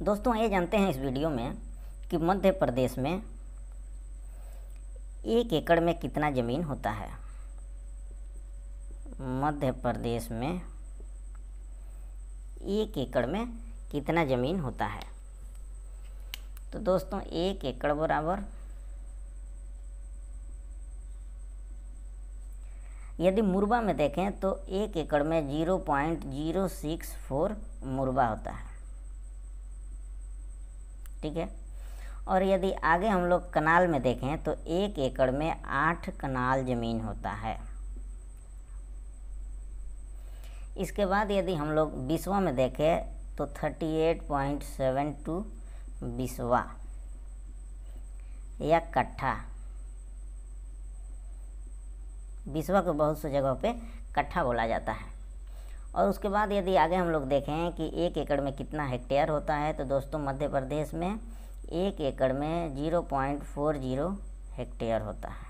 दोस्तों ये जानते हैं इस वीडियो में कि मध्य प्रदेश में 1 एकड़ में कितना ज़मीन होता है। मध्य प्रदेश में 1 एकड़ में कितना ज़मीन होता है। तो दोस्तों 1 एकड़ बराबर, यदि मुरबा में देखें तो 1 एकड़ में 0.064 मुरबा होता है, ठीक है। और यदि आगे हम लोग कनाल में देखें तो 1 एकड़ में 8 कनाल ज़मीन होता है। इसके बाद यदि हम लोग बिस्वा में देखें तो 38.72 बिस्वा या कट्ठा। बिस्वा को बहुत सी जगहों पे कट्ठा बोला जाता है। और उसके बाद यदि आगे हम लोग देखें कि 1 एकड़ में कितना हेक्टेयर होता है, तो दोस्तों मध्य प्रदेश में 1 एकड़ में 0.40 हेक्टेयर होता है।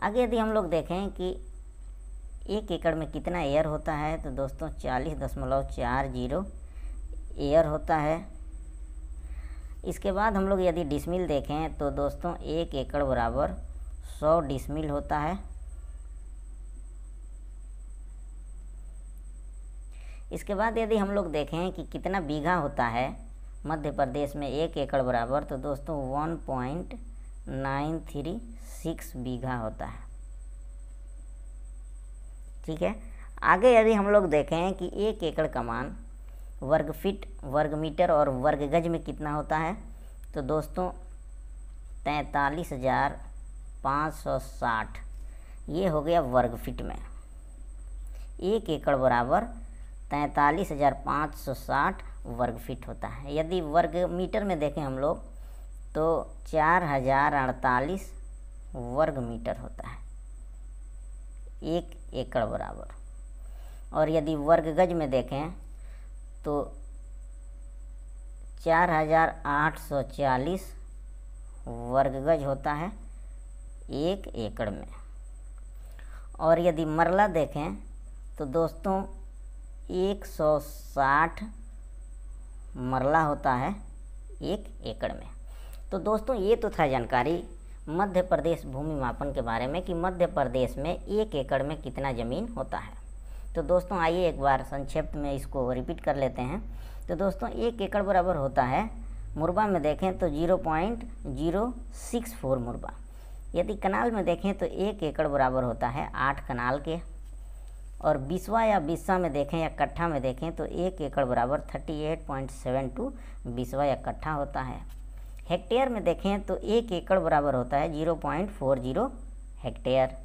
आगे यदि हम लोग देखें कि 1 एकड़ में कितना एयर होता है, तो दोस्तों 40.40 एयर होता है। इसके बाद हम लोग यदि डिसमिल देखें तो दोस्तों 1 एकड़ बराबर 100 डिसमिल होता है। इसके बाद यदि हम लोग देखें कि कितना बीघा होता है मध्य प्रदेश में 1 एकड़ बराबर, तो दोस्तों 1.936 बीघा होता है, ठीक है। आगे यदि हम लोग देखें कि 1 एकड़ का मान वर्ग फीट, वर्ग मीटर और वर्ग गज में कितना होता है, तो दोस्तों 43,560 ये हो गया वर्ग फीट में। 1 एकड़ बराबर 43,560 वर्ग फीट होता है। यदि वर्ग मीटर में देखें हम लोग तो 4,048 वर्ग मीटर होता है 1 एकड़ बराबर। और यदि वर्ग गज में देखें तो 4,840 वर्ग गज होता है 1 एकड़ में। और यदि मरला देखें तो दोस्तों 160 मरला होता है 1 एकड़ में। तो दोस्तों ये तो था जानकारी मध्य प्रदेश भूमि मापन के बारे में कि मध्य प्रदेश में 1 एकड़ में कितना ज़मीन होता है। तो दोस्तों आइए एक बार संक्षिप्त में इसको रिपीट कर लेते हैं। तो दोस्तों 1 एकड़ बराबर होता है, मुरबा में देखें तो 0.064 मुरबा। यदि कनाल में देखें तो 1 एकड़ बराबर होता है 8 कनाल के। और बिस्वा या बिस्सा में देखें या कट्ठा में देखें तो 1 एकड़ बराबर 38.72 बिस्वा या कट्ठा होता है। हेक्टेयर में देखें तो 1 एकड़ बराबर होता है 0.40 हेक्टेयर।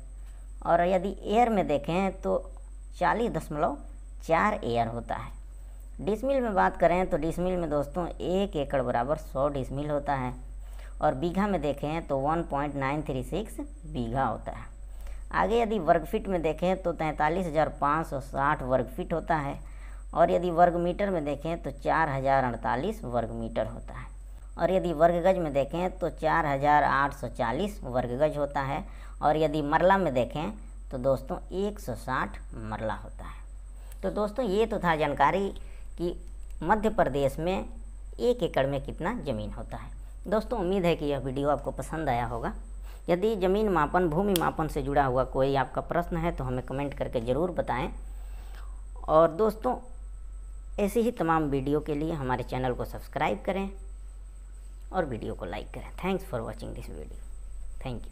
और यदि एयर में देखें तो 40.4 एयर होता है। डिसमिल में बात करें तो डिसमिल में दोस्तों 1 एकड़ बराबर 100 डिसमिल होता है। और बीघा में देखें तो 1.936 बीघा होता है। आगे यदि वर्ग फीट में देखें तो 43,560 वर्ग फीट होता है। और यदि वर्ग मीटर में देखें तो 4,048 वर्ग मीटर होता है। और यदि वर्ग गज में देखें तो 4,840 वर्ग गज होता है। और यदि मरला में देखें तो दोस्तों 160 मरला होता है। तो दोस्तों ये तो था जानकारी कि मध्य प्रदेश में 1 एकड़ में कितना ज़मीन होता है। दोस्तों उम्मीद है कि यह वीडियो आपको पसंद आया होगा। यदि ज़मीन मापन, भूमि मापन से जुड़ा हुआ कोई आपका प्रश्न है तो हमें कमेंट करके ज़रूर बताएं। और दोस्तों ऐसे ही तमाम वीडियो के लिए हमारे चैनल को सब्सक्राइब करें और वीडियो को लाइक करें। Thanks for watching this video. Thank you.